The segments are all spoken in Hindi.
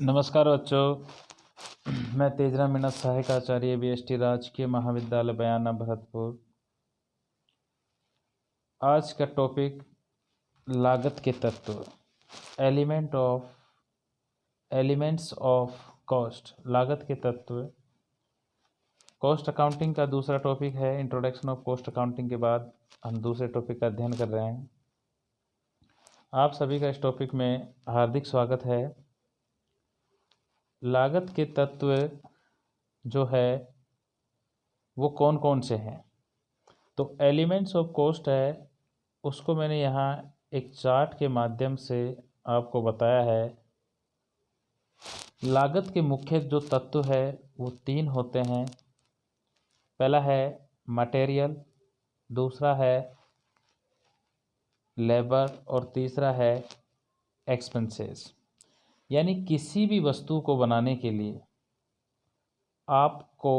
नमस्कार बच्चों, मैं तेजराम मीणा सहायक आचार्य BST राजकीय महाविद्यालय बयाना भरतपुर। आज का टॉपिक लागत के तत्व, एलिमेंट्स ऑफ कॉस्ट, लागत के तत्व। कॉस्ट अकाउंटिंग का दूसरा टॉपिक है। इंट्रोडक्शन ऑफ कॉस्ट अकाउंटिंग के बाद हम दूसरे टॉपिक का अध्ययन कर रहे हैं। आप सभी का इस टॉपिक में हार्दिक स्वागत है। लागत के तत्व जो है वो कौन कौन से हैं, तो एलिमेंट्स ऑफ कॉस्ट है, उसको मैंने यहाँ एक चार्ट के माध्यम से आपको बताया है। लागत के मुख्य जो तत्व है वो तीन होते हैं। पहला है मटेरियल, दूसरा है लेबर और तीसरा है एक्सपेंसेस। यानी किसी भी वस्तु को बनाने के लिए आपको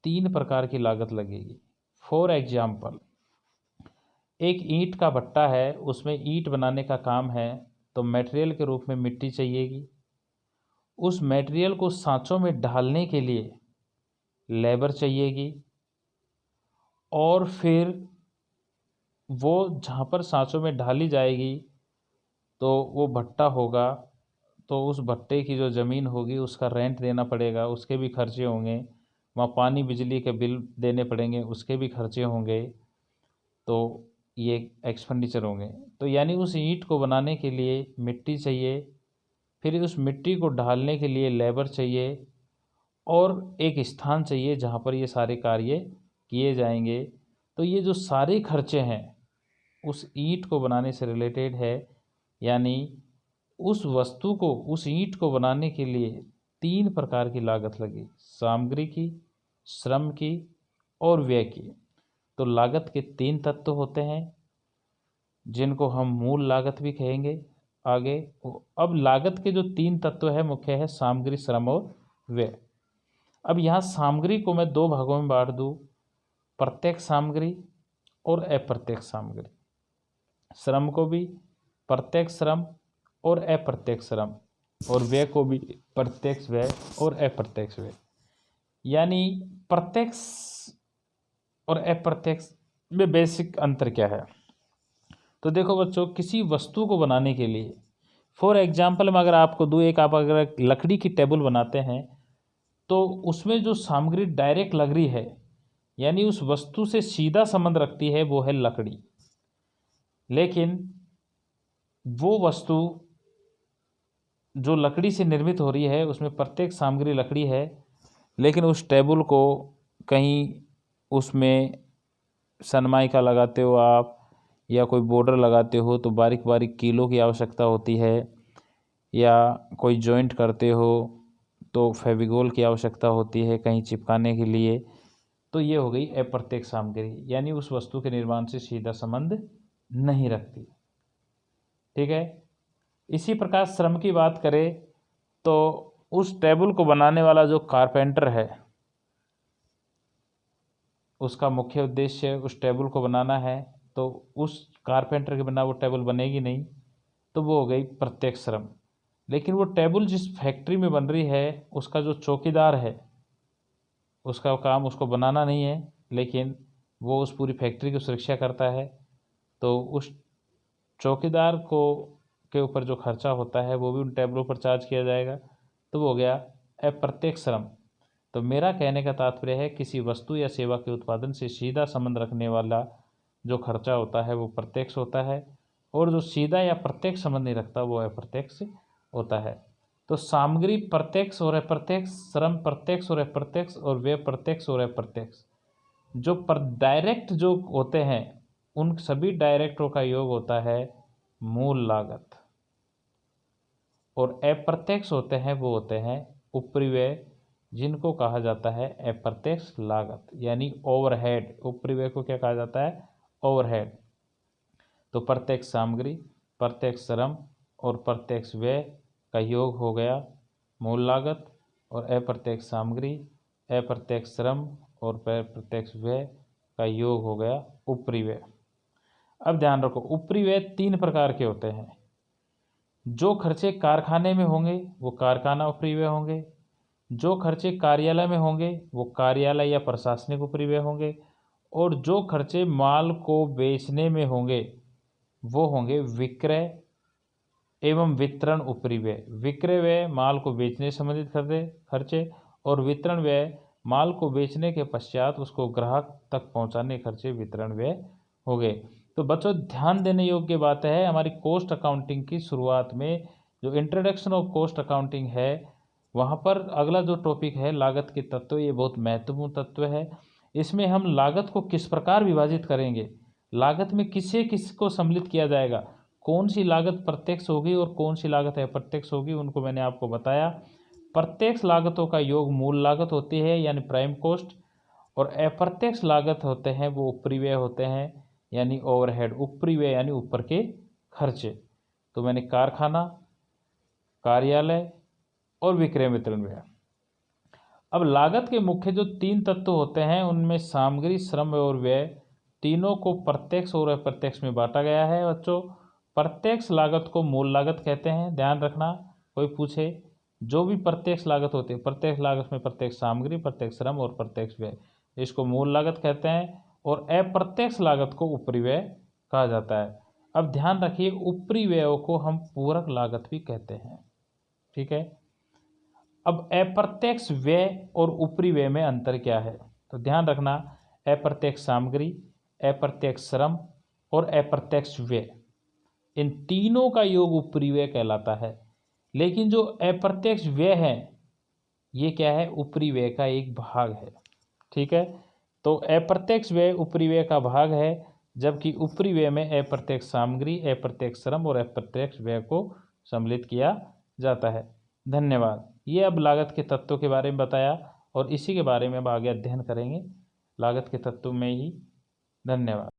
तीन प्रकार की लागत लगेगी। फॉर एग्जाम्पल, एक ईंट का भट्टा है, उसमें ईंट बनाने का काम है, तो मटेरियल के रूप में मिट्टी चाहिएगी। उस मटेरियल को सांचों में ढालने के लिए लेबर चाहिएगी, और फिर वो जहाँ पर सांचों में ढाली जाएगी तो वो भट्टा होगा, तो उस भट्टे की जो ज़मीन होगी उसका रेंट देना पड़ेगा, उसके भी खर्चे होंगे। वहाँ पानी बिजली के बिल देने पड़ेंगे, उसके भी खर्चे होंगे। तो ये एक्सपेंडिचर होंगे। तो यानी उस ईंट को बनाने के लिए मिट्टी चाहिए, फिर उस मिट्टी को ढालने के लिए लेबर चाहिए, और एक स्थान चाहिए जहाँ पर ये सारे कार्य किए जाएंगे। तो ये जो सारे खर्चे हैं उस ईंट को बनाने से रिलेटेड है। यानी उस वस्तु को, उस ईंट को बनाने के लिए तीन प्रकार की लागत लगी: सामग्री की, श्रम की और व्यय की। तो लागत के तीन तत्व होते हैं जिनको हम मूल लागत भी कहेंगे आगे। अब लागत के जो तीन तत्व है मुख्य है सामग्री, श्रम और व्यय। अब यहाँ सामग्री को मैं दो भागों में बांट दूँ, प्रत्यक्ष सामग्री और अप्रत्यक्ष सामग्री। श्रम को भी प्रत्यक्ष श्रम और अप्रत्यक्ष श्रम, और व्यय को भी प्रत्यक्ष व्यय और अप्रत्यक्ष व्यय। यानी प्रत्यक्ष और अप्रत्यक्ष में बेसिक अंतर क्या है? तो देखो बच्चों, किसी वस्तु को बनाने के लिए, फॉर एग्जाम्पल में अगर आपको दूँ, एक आप अगर लकड़ी की टेबल बनाते हैं तो उसमें जो सामग्री डायरेक्ट लग रही है, यानी उस वस्तु से सीधा संबंध रखती है, वो है लकड़ी। लेकिन वो वस्तु जो लकड़ी से निर्मित हो रही है उसमें प्रत्येक सामग्री लकड़ी है, लेकिन उस टेबल को कहीं उसमें सनमाइका लगाते हो आप, या कोई बॉर्डर लगाते हो तो बारीक बारीक कीलों की आवश्यकता होती है, या कोई जॉइंट करते हो तो फेविकोल की आवश्यकता होती है कहीं चिपकाने के लिए। तो ये हो गई अप्रत्यक्ष सामग्री, यानी उस वस्तु के निर्माण से सीधा संबंध नहीं रखती। ठीक है। इसी प्रकार श्रम की बात करें तो उस टेबल को बनाने वाला जो कारपेंटर है, उसका मुख्य उद्देश्य उस टेबल को बनाना है, तो उस कारपेंटर के बिना वो टेबल बनेगी नहीं, तो वो हो गई प्रत्यक्ष श्रम। लेकिन वो टेबल जिस फैक्ट्री में बन रही है उसका जो चौकीदार है, उसका काम उसको बनाना नहीं है, लेकिन वो उस पूरी फैक्ट्री की सुरक्षा करता है। तो उस चौकीदार को के ऊपर जो खर्चा होता है वो भी उन टेबलों पर चार्ज किया जाएगा। तो वो हो गया अप्रत्यक्ष श्रम। तो मेरा कहने का तात्पर्य है, किसी वस्तु या सेवा के उत्पादन से सीधा संबंध रखने वाला जो खर्चा होता है वो प्रत्यक्ष होता है, और जो सीधा या प्रत्यक्ष संबंध नहीं रखता वो अप्रत्यक्ष होता है। तो सामग्री प्रत्यक्ष और अप्रत्यक्ष, श्रम प्रत्यक्ष और अप्रत्यक्ष, और व्यय प्रत्यक्ष और अप्रत्यक्ष। जो डायरेक्ट जो होते हैं उन सभी डायरेक्टों का योग होता है मूल लागत, और अप्रत्यक्ष होते हैं वो होते हैं उपरिव्यय, जिनको कहा जाता है अप्रत्यक्ष लागत, यानी ओवरहेड। उपरिव्यय को क्या कहा जाता है? ओवरहेड। तो प्रत्यक्ष सामग्री, प्रत्यक्ष श्रम और प्रत्यक्ष व्यय का योग हो गया मूल लागत, और अप्रत्यक्ष सामग्री, अप्रत्यक्ष श्रम और प्रत्यक्ष व्यय का योग हो गया उपरिव्यय। अब ध्यान रखो, उपरिव्यय तीन प्रकार के होते हैं। जो खर्चे कारखाने में होंगे वो कारखाना उपरिव्यय होंगे, जो खर्चे कार्यालय में होंगे वो कार्यालय या प्रशासनिक उपरिव्यय होंगे, और जो खर्चे माल को बेचने में होंगे वो होंगे विक्रय एवं वितरण उपरिव्यय। विक्रय व्यय माल को बेचने से संबंधित खर्चे, और वितरण व्यय माल को बेचने के पश्चात उसको ग्राहक तक पहुंचाने के खर्चे वितरण व्यय हो गए। तो बच्चों ध्यान देने योग्य बात है, हमारी कॉस्ट अकाउंटिंग की शुरुआत में जो इंट्रोडक्शन ऑफ कॉस्ट अकाउंटिंग है वहाँ पर अगला जो टॉपिक है लागत के तत्व, ये बहुत महत्वपूर्ण तत्व है। इसमें हम लागत को किस प्रकार विभाजित करेंगे, लागत में किसे किसको सम्मिलित किया जाएगा, कौन सी लागत प्रत्यक्ष होगी और कौन सी लागत अप्रत्यक्ष होगी, उनको मैंने आपको बताया। प्रत्यक्ष लागतों का योग मूल लागत होती है यानी प्राइम कॉस्ट, और अप्रत्यक्ष लागत होते हैं वो उपरिव्यय होते हैं यानी ओवरहेड। उपरिव्यय यानी ऊपर के खर्चे। तो मैंने कारखाना, कार्यालय और विक्रय वितरण व्यय। अब लागत के मुख्य जो 3 तत्व होते हैं उनमें सामग्री, श्रम और व्यय तीनों को प्रत्यक्ष और अप्रत्यक्ष में बांटा गया है। बच्चों प्रत्यक्ष लागत को मूल लागत कहते हैं, ध्यान रखना कोई पूछे। जो भी प्रत्यक्ष लागत होती है, प्रत्यक्ष लागत में प्रत्यक्ष सामग्री, प्रत्यक्ष श्रम और प्रत्यक्ष व्यय, इसको मूल लागत कहते हैं। और अप्रत्यक्ष लागत को उपरिव्यय कहा जाता है। अब ध्यान रखिए उपरिव्ययों को हम पूरक लागत भी कहते हैं, ठीक है। अब अप्रत्यक्ष व्यय और उपरिव्यय में अंतर क्या है, तो ध्यान रखना अप्रत्यक्ष सामग्री, अप्रत्यक्ष श्रम और अप्रत्यक्ष व्यय, इन तीनों का योग उपरिव्यय कहलाता है। लेकिन जो अप्रत्यक्ष व्यय है ये क्या है, उपरिव्यय का एक भाग है, ठीक है। तो अप्रत्यक्ष व्यय उपरिव्यय का भाग है, जबकि उपरिव्यय में अप्रत्यक्ष सामग्री, अप्रत्यक्ष श्रम और अप्रत्यक्ष व्यय को सम्मिलित किया जाता है। धन्यवाद। ये अब लागत के तत्वों के बारे में बताया और इसी के बारे में अब आगे अध्ययन करेंगे लागत के तत्व में ही। धन्यवाद।